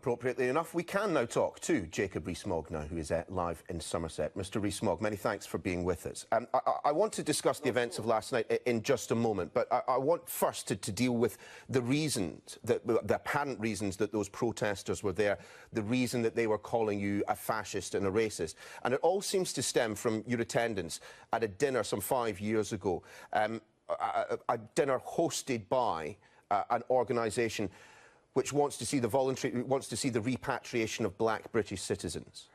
appropriately enough, we can now talk to Jacob Rees Mogg now, who is live in Somerset. Mr. Rees Mogg, many thanks for being with us. I want to discuss the events of last night in just a moment, but I want first to deal with the reasons, the apparent reasons that those protesters were there, the reason that they were calling you a fascist and a racist. And it all seems to stem from your attendance at a dinner some 5 years ago, a dinner hosted by an organisation which wants to see the repatriation of black British citizens.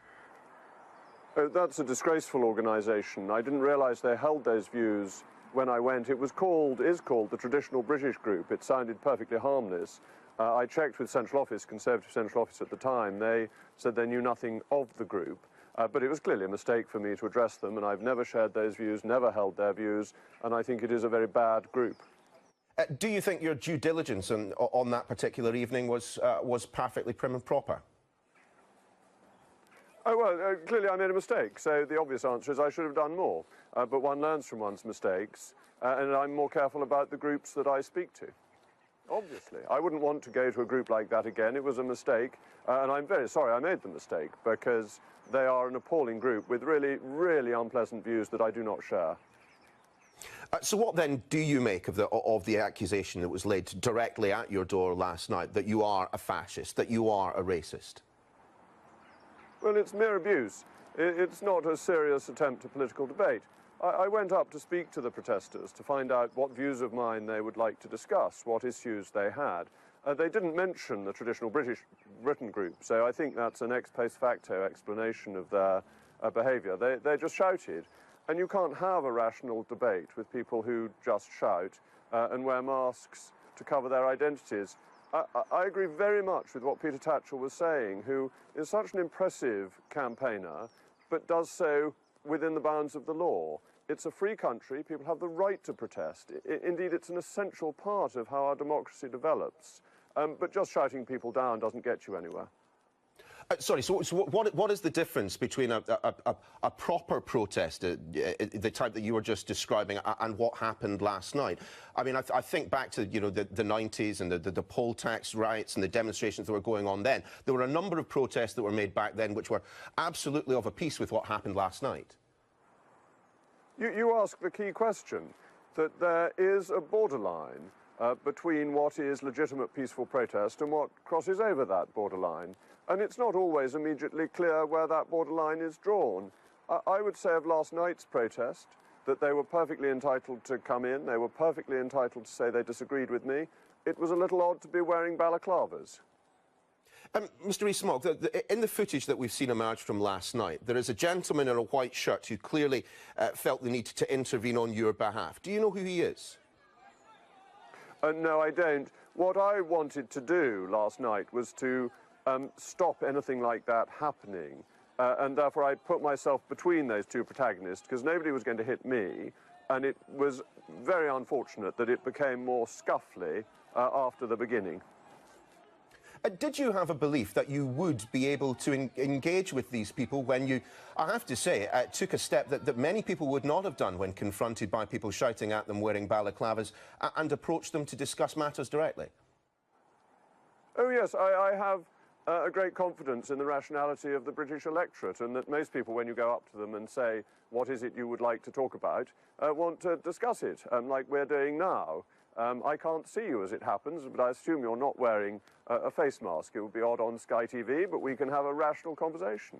That's a disgraceful organisation. I didn't realise they held those views when I went. It is called the Traditional British Group. It sounded perfectly harmless. I checked with Central Office, Conservative Central Office at the time. They said they knew nothing of the group. But it was clearly a mistake for me to address them, and I've never shared those views, never held their views, and I think it is a very bad group. Do you think your due diligence on that particular evening was perfectly prim and proper? Oh, well, clearly I made a mistake, so the obvious answer is I should have done more. But one learns from one's mistakes, and I'm more careful about the groups that I speak to. Obviously. I wouldn't want to go to a group like that again. It was a mistake, and I'm very sorry I made the mistake, because they are an appalling group with really, really unpleasant views that I do not share. So what then do you make of the accusation that was laid directly at your door last night, that you are a fascist, that you are a racist? Well, it's mere abuse. It's not a serious attempt at political debate. I went up to speak to the protesters to find out what views of mine they would like to discuss, what issues they had. They didn't mention the Traditional Britain Group, so I think that's an ex post facto explanation of their behaviour. They just shouted. And you can't have a rational debate with people who just shout and wear masks to cover their identities. I agree very much with what Peter Tatchell was saying, who is such an impressive campaigner, but does so within the bounds of the law. It's a free country. People have the right to protest. Indeed, it's an essential part of how our democracy develops. But just shouting people down doesn't get you anywhere. Sorry, so what is the difference between a proper protest, the type that you were just describing, and what happened last night? I mean, I think back to, you know, the 90s and the poll tax riots and the demonstrations that were going on then. There were a number of protests that were made back then which were absolutely of a piece with what happened last night. You ask the key question, that there is a borderline between what is legitimate peaceful protest and what crosses over that borderline. And it's not always immediately clear where that borderline is drawn. I would say of last night's protest that they were perfectly entitled to come in. They were perfectly entitled to say they disagreed with me. It was a little odd to be wearing balaclavas. Mr. Rees Mogg, in the footage that we've seen emerge from last night, there is a gentleman in a white shirt who clearly felt the need to intervene on your behalf. Do you know who he is? No, I don't. What I wanted to do last night was to stop anything like that happening. And therefore I put myself between those two protagonists, because nobody was going to hit me, and it was very unfortunate that it became more scuffly after the beginning. Did you have a belief that you would be able to engage with these people when you, I have to say, took a step that many people would not have done when confronted by people shouting at them wearing balaclavas, and approached them to discuss matters directly? Oh yes, I have a great confidence in the rationality of the British electorate, and that most people, when you go up to them and say, what is it you would like to talk about, want to discuss it, like we're doing now. I can't see you as it happens, but I assume you're not wearing a face mask. It would be odd on Sky TV, but we can have a rational conversation.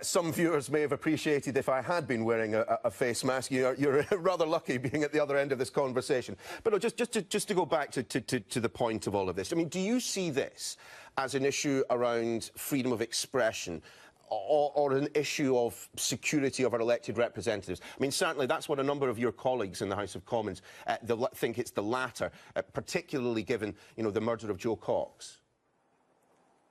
Some viewers may have appreciated if I had been wearing a face mask. You're rather lucky being at the other end of this conversation. But no, just to go back to the point of all of this, I mean, do you see this as an issue around freedom of expression, or an issue of security of our elected representatives? I mean, certainly that's what a number of your colleagues in the House of Commons think it's the latter, particularly given, you know, the murder of Joe Cox.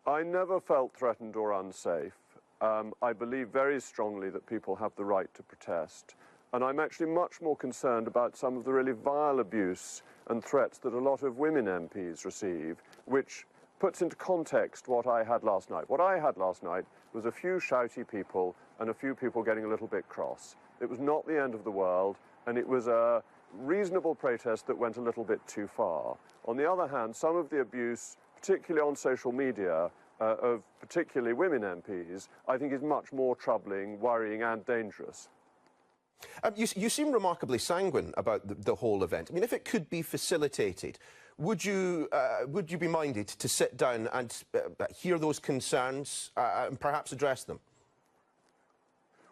I never felt threatened or unsafe. I believe very strongly that people have the right to protest. And I'm actually much more concerned about some of the really vile abuse and threats that a lot of women MPs receive, which puts into context what I had last night. What I had last night was a few shouty people and a few people getting a little bit cross. It was not the end of the world, and it was a reasonable protest that went a little bit too far. On the other hand, some of the abuse, particularly on social media, of particularly women MPs, I think is much more troubling, worrying and dangerous. You seem remarkably sanguine about the whole event. I mean, if it could be facilitated, would you be minded to sit down and hear those concerns and perhaps address them?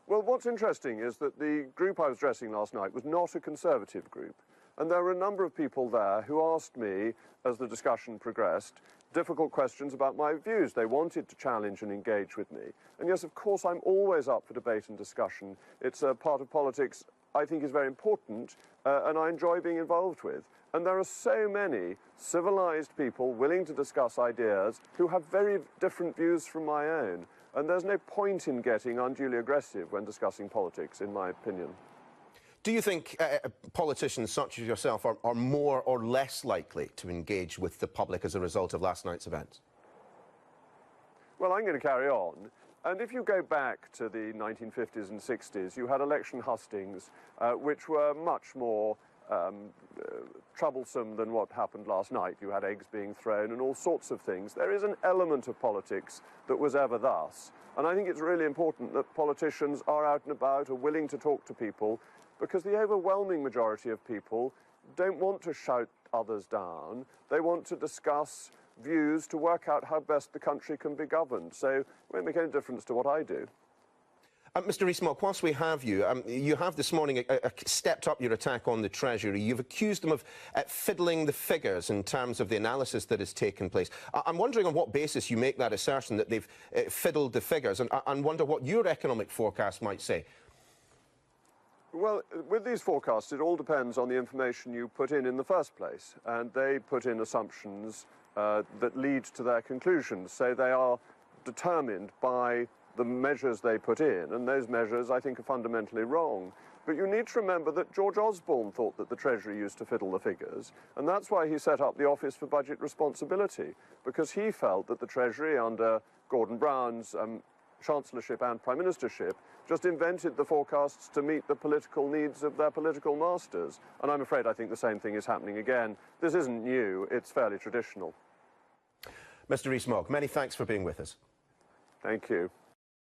Well, what's interesting is that the group I was addressing last night was not a Conservative group. And there were a number of people there who asked me, as the discussion progressed, difficult questions about my views. They wanted to challenge and engage with me. And yes, of course, I'm always up for debate and discussion. It's a part of politics I think is very important and I enjoy being involved with. And there are so many civilized people willing to discuss ideas who have very different views from my own. And there's no point in getting unduly aggressive when discussing politics, in my opinion. Do you think politicians such as yourself are more or less likely to engage with the public as a result of last night's events? Well, I'm going to carry on. And if you go back to the 1950s and 60s, you had election hustings, which were much more troublesome than what happened last night. You had eggs being thrown and all sorts of things. There is an element of politics that was ever thus. And I think it's really important that politicians are out and about, are willing to talk to people, because the overwhelming majority of people don't want to shout others down. They want to discuss views to work out how best the country can be governed. So it won't make any difference to what I do. Mr. Rees Mogg, whilst we have you, you have this morning stepped up your attack on the Treasury. You've accused them of fiddling the figures in terms of the analysis that has taken place. I'm wondering on what basis you make that assertion that they've fiddled the figures, and wonder what your economic forecast might say. Well, with these forecasts, it all depends on the information you put in the first place. And they put in assumptions that lead to their conclusions. So they are determined by the measures they put in. And those measures, I think, are fundamentally wrong. But you need to remember that George Osborne thought that the Treasury used to fiddle the figures. And that's why he set up the Office for Budget Responsibility, because he felt that the Treasury, under Gordon Brown's chancellorship and prime ministership, just invented the forecasts to meet the political needs of their political masters. And I'm afraid I think the same thing is happening again. This isn't new, it's fairly traditional. Mr. Rees Mogg, many thanks for being with us. Thank you.